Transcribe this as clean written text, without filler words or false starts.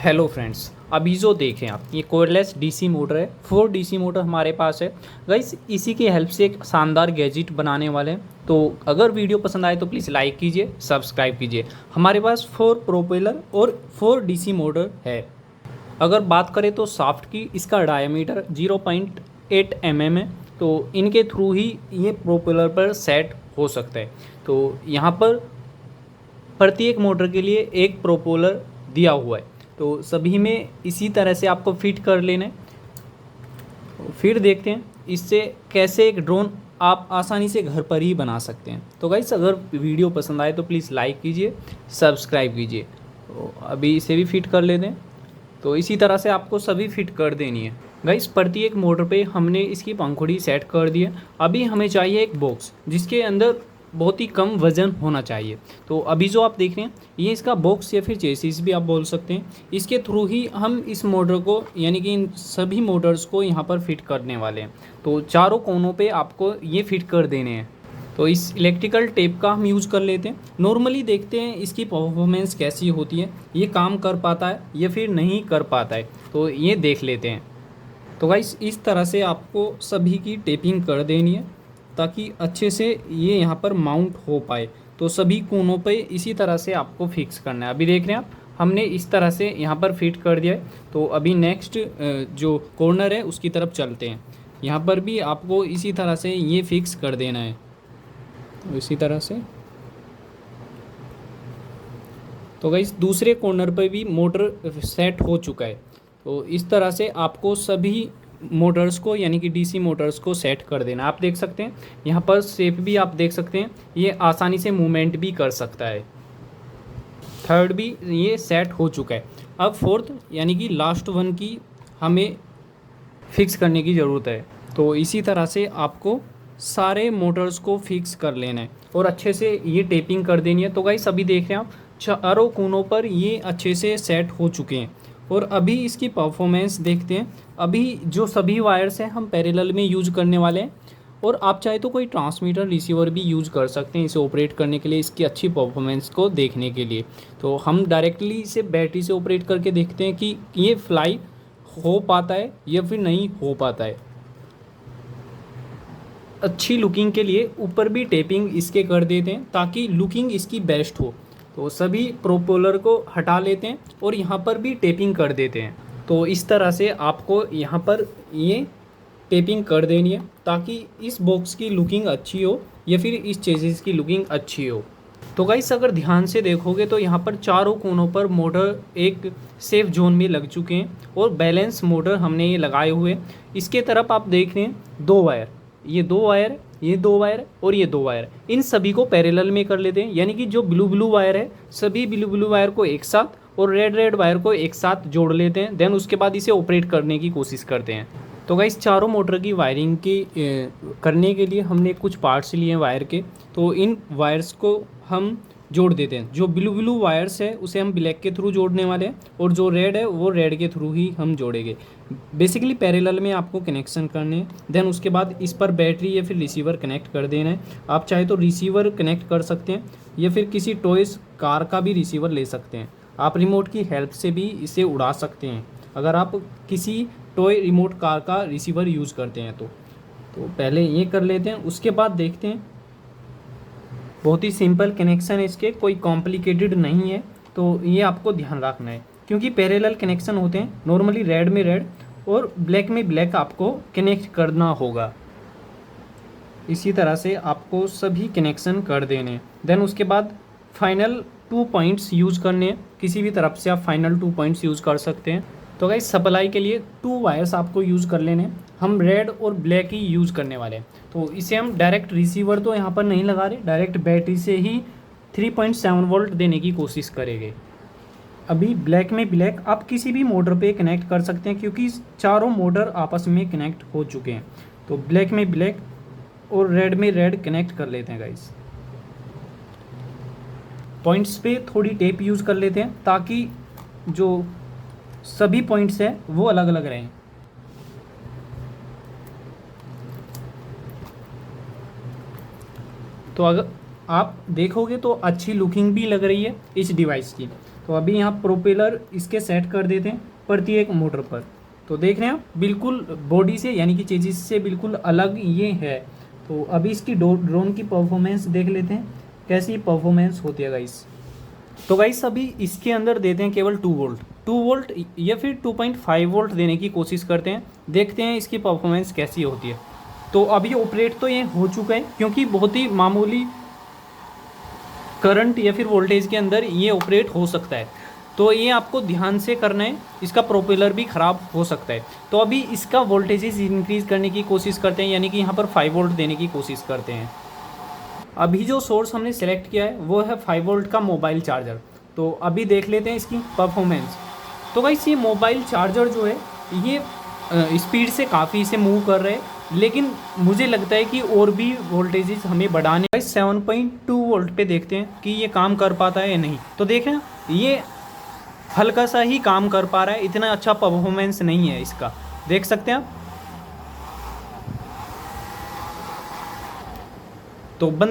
Hello friends, अभी जो देखें आप ये कोयरलेस डीसी मोटर है। 4 डीसी मोटर हमारे पास है गाइस। इसी की हेल्प से एक शानदार गैजेट बनाने वाले हैं। तो अगर वीडियो पसंद आए तो प्लीज़ लाइक कीजिए, सब्सक्राइब कीजिए। हमारे पास 4 प्रोपेलर और 4 डीसी मोटर है। अगर बात करें तो शाफ्ट की, इसका डायमीटर 0.8 mm है। तो इनके थ्रू ही ये प्रोपेलर पर सेट हो सकता है। तो यहाँ पर प्रत्येक मोटर के लिए एक प्रोपेलर दिया हुआ है। तो सभी में इसी तरह से आपको फिट कर लेना है। तो फिर देखते हैं इससे कैसे एक ड्रोन आप आसानी से घर पर ही बना सकते हैं। तो गाइस, अगर वीडियो पसंद आए तो प्लीज़ लाइक कीजिए, सब्सक्राइब कीजिए। तो अभी इसे भी फिट कर लेते हैं। तो इसी तरह से आपको सभी फिट कर देनी है गाइस। प्रत्येक मोटर पे हमने इसकी पंखुड़ी सेट कर दी है। अभी हमें चाहिए एक बॉक्स जिसके अंदर बहुत ही कम वज़न होना चाहिए। तो अभी जो आप देख रहे हैं ये इसका बॉक्स या फिर चेसिस भी आप बोल सकते हैं। इसके थ्रू ही हम इस मोटर को यानी कि इन सभी मोटर्स को यहाँ पर फिट करने वाले हैं। तो चारों कोनों पे आपको ये फिट कर देने हैं। तो इस इलेक्ट्रिकल टेप का हम यूज़ कर लेते हैं। नॉर्मली देखते हैं इसकी परफॉर्मेंस कैसी होती है, ये काम कर पाता है या फिर नहीं कर पाता है। तो ये देख लेते हैं। तो गाइस, इस तरह से आपको सभी की टेपिंग कर देनी है ताकि अच्छे से ये यहाँ पर माउंट हो पाए। तो सभी कोनों पे इसी तरह से आपको फिक्स करना है। अभी देख रहे हैं आप, हमने इस तरह से यहाँ पर फिट कर दिया है। तो अभी नेक्स्ट जो कॉर्नर है उसकी तरफ चलते हैं। यहाँ पर भी आपको इसी तरह से ये फिक्स कर देना है। तो इसी तरह से तो गाइस दूसरे कॉर्नर पर भी मोटर सेट हो चुका है। तो इस तरह से आपको सभी मोटर्स को यानी कि डीसी मोटर्स को सेट कर देना। आप देख सकते हैं यहाँ पर शेप भी आप देख सकते हैं, ये आसानी से मूवमेंट भी कर सकता है। थर्ड भी ये सेट हो चुका है। अब फोर्थ यानी कि लास्ट वन की हमें फिक्स करने की ज़रूरत है। तो इसी तरह से आपको सारे मोटर्स को फिक्स कर लेना है और अच्छे से ये टेपिंग कर देनी है। तो गाइस, अभी देख रहे हैं आप चारों कोनों पर ये अच्छे से सेट हो चुके हैं। और अभी इसकी परफॉर्मेंस देखते हैं। अभी जो सभी वायर्स हैं हम पैरेलल में यूज करने वाले हैं। और आप चाहे तो कोई ट्रांसमीटर रिसीवर भी यूज़ कर सकते हैं इसे ऑपरेट करने के लिए, इसकी अच्छी परफॉर्मेंस को देखने के लिए। तो हम डायरेक्टली इसे बैटरी से ऑपरेट करके देखते हैं कि ये फ्लाई हो पाता है या फिर नहीं हो पाता है। अच्छी लुकिंग के लिए ऊपर भी टेपिंग इसके कर देते हैं ताकि लुकिंग इसकी बेस्ट हो। तो सभी प्रोपेलर को हटा लेते हैं और यहाँ पर भी टेपिंग कर देते हैं। तो इस तरह से आपको यहाँ पर ये टेपिंग कर देनी है ताकि इस बॉक्स की लुकिंग अच्छी हो या फिर इस चेसिस की लुकिंग अच्छी हो। तो गाइस, अगर ध्यान से देखोगे तो यहाँ पर चारों कोनों पर मोटर एक सेफ जोन में लग चुके हैं और बैलेंस मोटर हमने ये लगाए हुए। इसके तरफ आप देख रहे हैं 2 वायर, ये 2 वायर, ये 2 वायर और ये 2 वायर, इन सभी को पैरेलल में कर लेते हैं। यानी कि जो ब्लू ब्लू वायर है सभी ब्लू ब्लू वायर को एक साथ और रेड रेड वायर को एक साथ जोड़ लेते हैं। देन उसके बाद इसे ऑपरेट करने की कोशिश करते हैं। तो गाइस, चारों मोटर की वायरिंग की करने के लिए हमने कुछ पार्ट्स लिए हैं वायर के। तो इन वायर्स को हम जोड़ देते हैं। जो ब्लू ब्लू वायर्स है उसे हम ब्लैक के थ्रू जोड़ने वाले हैं और जो रेड है वो रेड के थ्रू ही हम जोड़ेंगे। बेसिकली पैरेलल में आपको कनेक्शन करने हैं। देन उसके बाद इस पर बैटरी या फिर रिसीवर कनेक्ट कर देना है। आप चाहे तो रिसीवर कनेक्ट कर सकते हैं या फिर किसी टॉयज़ कार का भी रिसीवर ले सकते हैं। आप रिमोट की हेल्प से भी इसे उड़ा सकते हैं अगर आप किसी टॉय रिमोट कार का रिसीवर यूज़ करते हैं तो पहले ये कर लेते हैं। उसके बाद देखते हैं, बहुत ही सिंपल कनेक्शन है इसके, कोई कॉम्प्लिकेटेड नहीं है। तो ये आपको ध्यान रखना है क्योंकि पैरेलल कनेक्शन होते हैं। नॉर्मली रेड में रेड और ब्लैक में ब्लैक आपको कनेक्ट करना होगा। इसी तरह से आपको सभी कनेक्शन कर देने हैं। देन उसके बाद फाइनल 2 पॉइंट्स यूज़ करने हैं। किसी भी तरफ से आप फाइनल 2 पॉइंट्स यूज़ कर सकते हैं। तो गाइस, सप्लाई के लिए 2 वायर्स आपको यूज़ कर लेने हैं। हम रेड और ब्लैक ही यूज़ करने वाले हैं। तो इसे हम डायरेक्ट रिसीवर तो यहाँ पर नहीं लगा रहे, डायरेक्ट बैटरी से ही 3.7 वोल्ट देने की कोशिश करेंगे। अभी ब्लैक में ब्लैक आप किसी भी मोटर पे कनेक्ट कर सकते हैं क्योंकि चारों मोटर आपस में कनेक्ट हो चुके हैं। तो ब्लैक में ब्लैक और रेड में रेड कनेक्ट कर लेते हैं गाइस। पॉइंट्स पे थोड़ी टेप यूज़ कर लेते हैं ताकि जो सभी पॉइंट्स हैं वो अलग अलग रहें। तो अगर आप देखोगे तो अच्छी लुकिंग भी लग रही है इस डिवाइस की। तो अभी यहाँ प्रोपेलर इसके सेट कर देते हैं प्रत्येक मोटर पर। तो देख रहे हैं आप, बिल्कुल बॉडी से यानी कि चेजिस से बिल्कुल अलग ये है। तो अभी इसकी ड्रोन की परफॉर्मेंस देख लेते हैं कैसी परफॉर्मेंस होती है गाइस। तो गाइस अभी इसके अंदर देते हैं केवल 2 वोल्ट या फिर 2.5 वोल्ट देने की कोशिश करते हैं, देखते हैं इसकी परफॉर्मेंस कैसी होती है। तो अभी ऑपरेट तो ये हो चुका है, क्योंकि बहुत ही मामूली करंट या फिर वोल्टेज के अंदर ये ऑपरेट हो सकता है। तो ये आपको ध्यान से करना है, इसका प्रोपेलर भी ख़राब हो सकता है। तो अभी इसका वोल्टेजेस इंक्रीज़ करने की कोशिश करते हैं, यानी कि यहाँ पर 5 वोल्ट देने की कोशिश करते हैं। अभी जो सोर्स हमने सेलेक्ट किया है वो है 5 वोल्ट का मोबाइल चार्जर। तो अभी देख लेते हैं इसकी परफॉर्मेंस। तो गाइस ये मोबाइल चार्जर जो है ये स्पीड से काफ़ी इसे मूव कर रहे हैं, लेकिन मुझे लगता है कि और भी वोल्टेजेस हमें बढ़ाने। गाइस 7.2 वोल्ट पे देखते हैं कि ये काम कर पाता है या नहीं। तो देखें ये हल्का सा ही काम कर पा रहा है, इतना अच्छा परफॉर्मेंस नहीं है इसका, देख सकते हैं आप। तो बंद